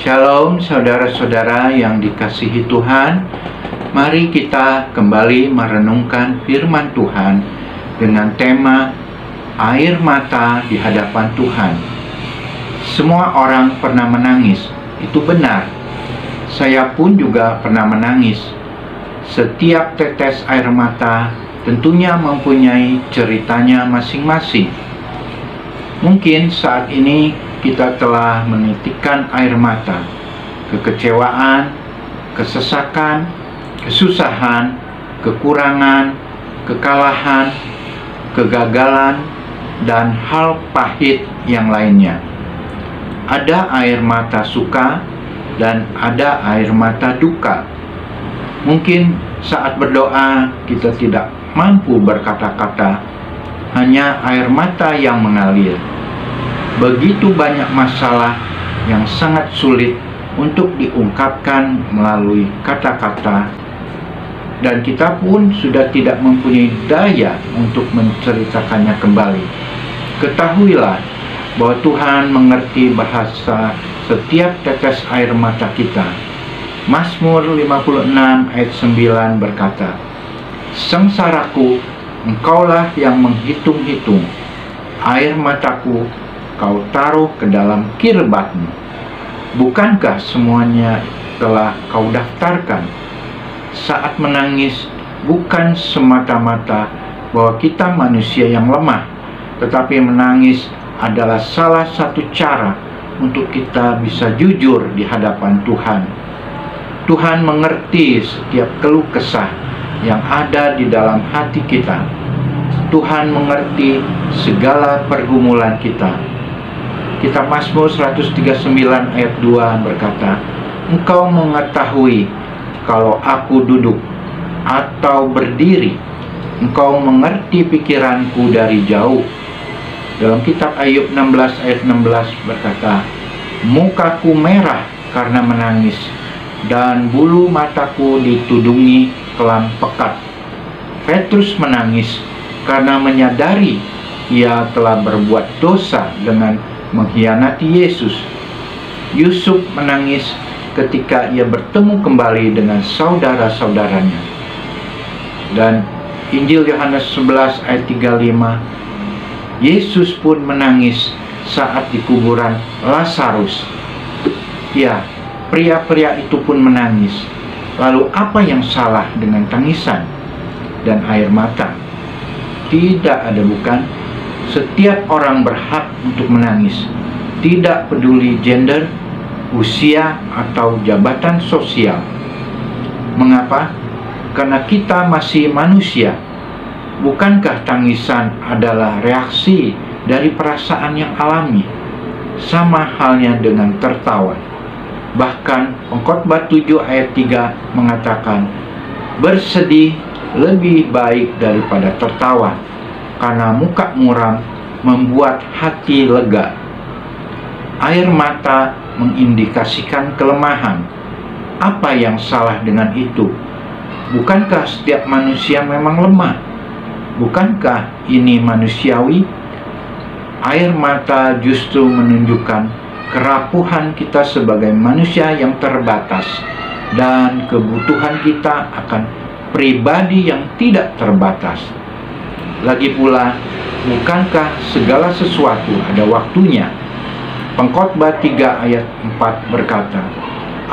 Shalom saudara-saudara yang dikasihi Tuhan. Mari kita kembali merenungkan firman Tuhan dengan tema air mata di hadapan Tuhan. Semua orang pernah menangis, itu benar. Saya pun juga pernah menangis. Setiap tetes air mata tentunya mempunyai ceritanya masing-masing. Mungkin saat ini kita telah menitikkan air mata, kekecewaan, kesesakan, kesusahan, kekurangan, kekalahan, kegagalan, dan hal pahit yang lainnya. Ada air mata suka dan ada air mata duka. Mungkin saat berdoa kita tidak mampu berkata-kata, hanya air mata yang mengalir. Begitu banyak masalah yang sangat sulit untuk diungkapkan melalui kata-kata, dan kita pun sudah tidak mempunyai daya untuk menceritakannya kembali. Ketahuilah bahwa Tuhan mengerti bahasa setiap tetes air mata kita. Mazmur 56 ayat 9 berkata, "Sengsaraku, Engkaulah yang menghitung-hitung, air mataku Kau taruh ke dalam kirbatmu. Bukankah semuanya telah Kau daftarkan?" Saat menangis bukan semata-mata bahwa kita manusia yang lemah, tetapi menangis adalah salah satu cara untuk kita bisa jujur di hadapan Tuhan. Tuhan mengerti setiap keluh kesah yang ada di dalam hati kita. Tuhan mengerti segala pergumulan kita. Kitab Mazmur 139 ayat 2 berkata, "Engkau mengetahui kalau aku duduk atau berdiri. Engkau mengerti pikiranku dari jauh." Dalam kitab Ayub 16 ayat 16 berkata, "Mukaku merah karena menangis, dan bulu mataku ditudungi kelam pekat." Petrus menangis karena menyadari ia telah berbuat dosa dengan mengkhianati Yesus. Yusuf menangis ketika ia bertemu kembali dengan saudara-saudaranya. Dan Injil Yohanes 11 ayat 35, Yesus pun menangis saat di kuburan Lazarus. Ya, pria-pria itu pun menangis. Lalu apa yang salah dengan tangisan dan air mata? Tidak ada, bukan? Setiap orang berhak untuk menangis, tidak peduli gender, usia, atau jabatan sosial. Mengapa? Karena kita masih manusia. Bukankah tangisan adalah reaksi dari perasaan yang alami? Sama halnya dengan tertawa. Bahkan Pengkhotbah 7 ayat 3 mengatakan, "Bersedih lebih baik daripada tertawa, karena muka muram membuat hati lega." Air mata mengindikasikan kelemahan. Apa yang salah dengan itu? Bukankah setiap manusia memang lemah? Bukankah ini manusiawi? Air mata justru menunjukkan kerapuhan kita sebagai manusia yang terbatas dan kebutuhan kita akan pribadi yang tidak terbatas. Lagi pula, bukankah segala sesuatu ada waktunya? Pengkhotbah 3 ayat 4 berkata,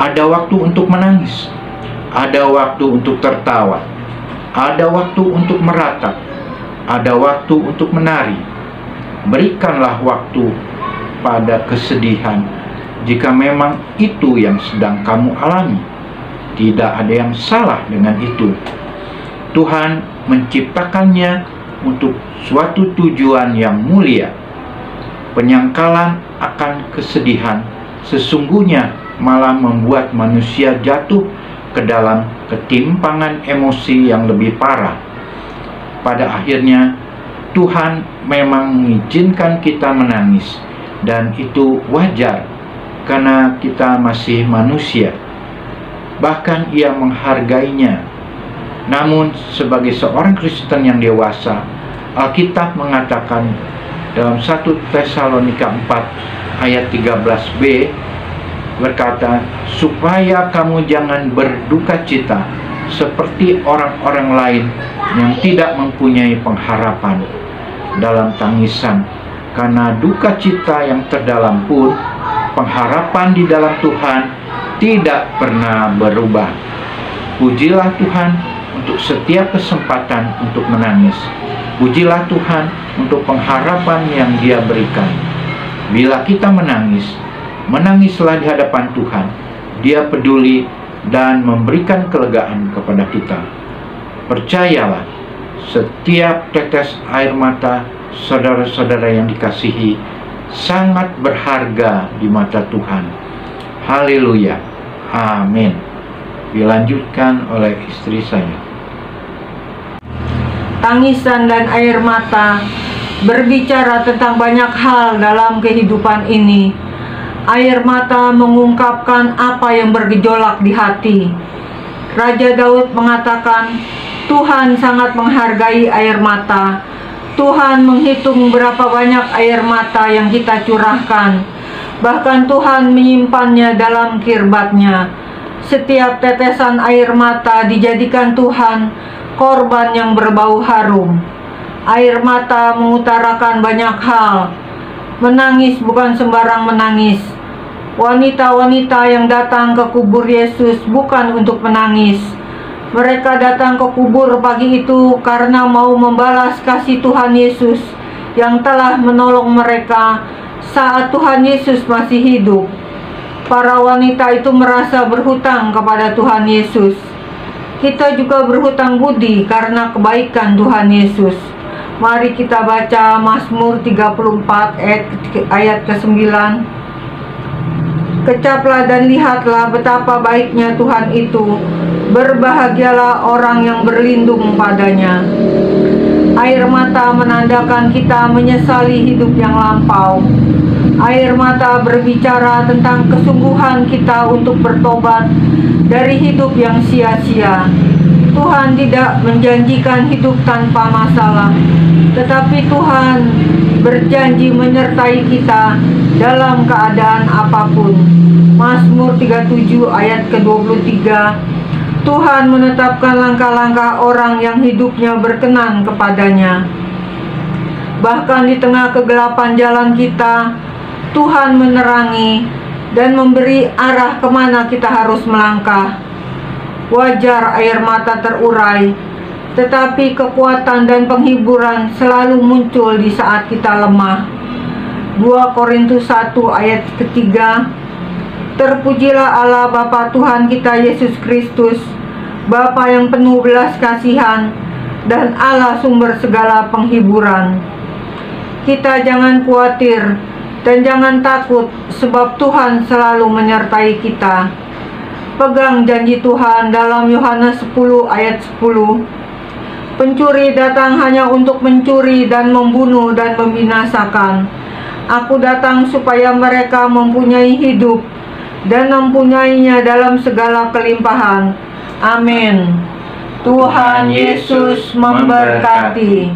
"Ada waktu untuk menangis, ada waktu untuk tertawa, ada waktu untuk meratap, ada waktu untuk menari. Berikanlah waktu pada kesedihan jika memang itu yang sedang kamu alami. Tidak ada yang salah dengan itu. Tuhan menciptakannya untuk suatu tujuan yang mulia. Penyangkalan akan kesedihan sesungguhnya malah membuat manusia jatuh ke dalam ketimpangan emosi yang lebih parah. Pada akhirnya, Tuhan memang mengizinkan kita menangis, dan itu wajar karena kita masih manusia. Bahkan Ia menghargainya. Namun sebagai seorang Kristen yang dewasa, Alkitab mengatakan dalam 1 Tesalonika 4 ayat 13b, berkata, supaya kamu jangan berduka cita seperti orang-orang lain yang tidak mempunyai pengharapan dalam tangisan. Karena duka cita yang terdalam pun pengharapan di dalam Tuhan tidak pernah berubah. Pujilah Tuhan untuk setiap kesempatan untuk menangis. Pujilah Tuhan untuk pengharapan yang Dia berikan. Bila kita menangis, menangislah di hadapan Tuhan. Dia peduli dan memberikan kelegaan kepada kita. Percayalah, setiap tetes air mata saudara-saudara yang dikasihi sangat berharga di mata Tuhan. Haleluya. Amin. Dilanjutkan oleh istri saya. Tangisan dan air mata berbicara tentang banyak hal dalam kehidupan ini. Air mata mengungkapkan apa yang bergejolak di hati. Raja Daud mengatakan, Tuhan sangat menghargai air mata. Tuhan menghitung berapa banyak air mata yang kita curahkan. Bahkan Tuhan menyimpannya dalam kirbatnya. Setiap tetesan air mata dijadikan Tuhan korban yang berbau harum. Air mata mengutarakan banyak hal. Menangis bukan sembarang menangis. Wanita-wanita yang datang ke kubur Yesus bukan untuk menangis. Mereka datang ke kubur pagi itu karena mau membalas kasih Tuhan Yesus yang telah menolong mereka saat Tuhan Yesus masih hidup. Para wanita itu merasa berhutang kepada Tuhan Yesus. Kita juga berhutang budi karena kebaikan Tuhan Yesus. Mari kita baca Mazmur 34 ayat ke-9. Kecaplah dan lihatlah betapa baiknya Tuhan itu. Berbahagialah orang yang berlindung padanya. Air mata menandakan kita menyesali hidup yang lampau. Air mata berbicara tentang kesungguhan kita untuk bertobat dari hidup yang sia-sia. Tuhan tidak menjanjikan hidup tanpa masalah, tetapi Tuhan berjanji menyertai kita dalam keadaan apapun. Mazmur 37 ayat ke-23. Tuhan menetapkan langkah-langkah orang yang hidupnya berkenan kepadanya. Bahkan di tengah kegelapan jalan kita, Tuhan menerangi dan memberi arah kemana kita harus melangkah. Wajar air mata terurai, tetapi kekuatan dan penghiburan selalu muncul di saat kita lemah. 2 Korintus 1 ayat ketiga. Terpujilah Allah Bapa Tuhan kita Yesus Kristus, Bapa yang penuh belas kasihan dan Allah sumber segala penghiburan. Kita jangan khawatir dan jangan takut, sebab Tuhan selalu menyertai kita. Pegang janji Tuhan dalam Yohanes 10 ayat 10. Pencuri datang hanya untuk mencuri dan membunuh dan membinasakan. Aku datang supaya mereka mempunyai hidup dan mempunyainya dalam segala kelimpahan. Amin. Tuhan Yesus memberkati.